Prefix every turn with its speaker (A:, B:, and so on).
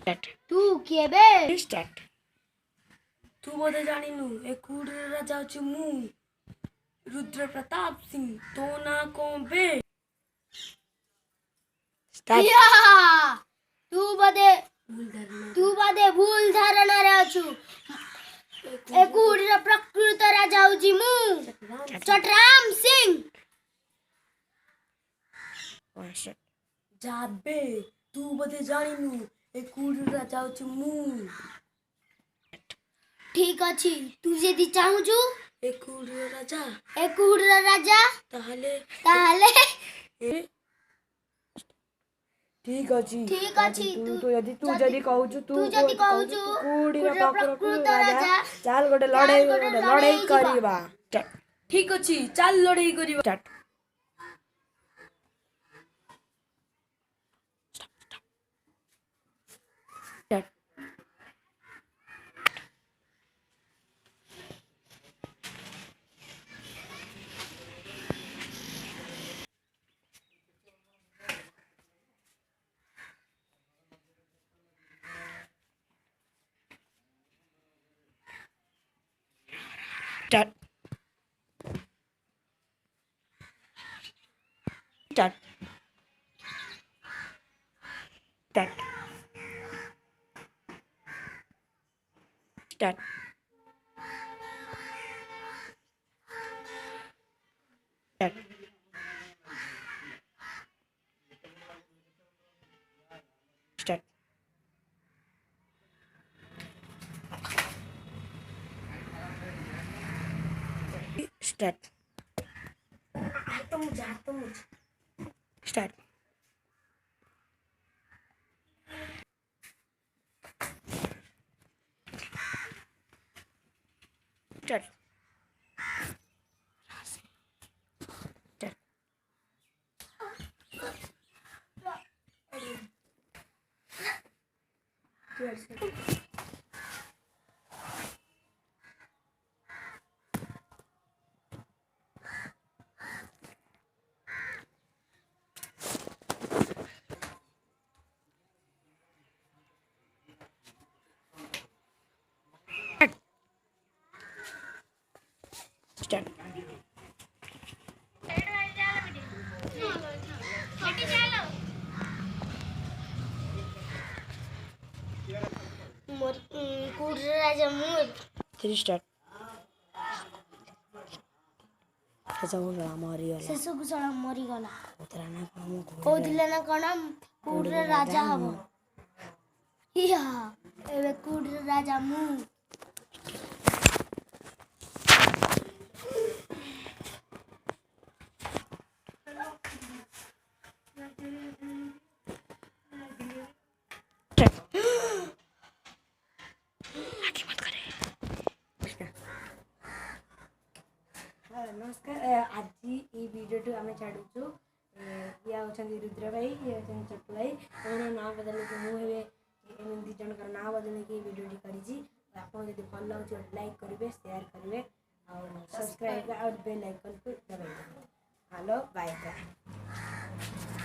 A: तू किए बे
B: स्टार्ट तू बोधे जानिनु ए कूड़े राजा अछि मु रुद्र प्रताप सिंह तो ना को बे
A: स्टार्ट तू बदे भूल धारणा रे अछु ए कूड़े प्रकृत राजा अछि मु चटराम सिंह
B: जाबे तू बोधे जानिनु ए कूड़े राजा अछि मु
A: ठीक अछि तू यदि चाहूछु
B: ए कूड़े
A: राजा
B: ताहले ठीक अछि तू यदि कहूछु कूड़ी प्रकृत राजा चाल गोटे लड़ाई करिबा ठीक अछि चाल लड़ाई करिबा स्टार्ट स्टार्ट
A: कूड़े राजा मु
B: 3 स्टार्ट
A: शेष कुशल मरीगला कौदिले ना कण कूड़े राजा हबो हिया एबे कूड़े राजा मु
B: नमस्कार आज ये वीडियो आम छाड़ू ये होती रुद्र भाई ये चट्टू भाई ना बदल के मुझे दी जन ना बदल के वीडियो कर भल लगे लाइक करेंगे शेयर करेंगे और सब्सक्राइब और बेल आइकन को दबाइए। Hello bye bye.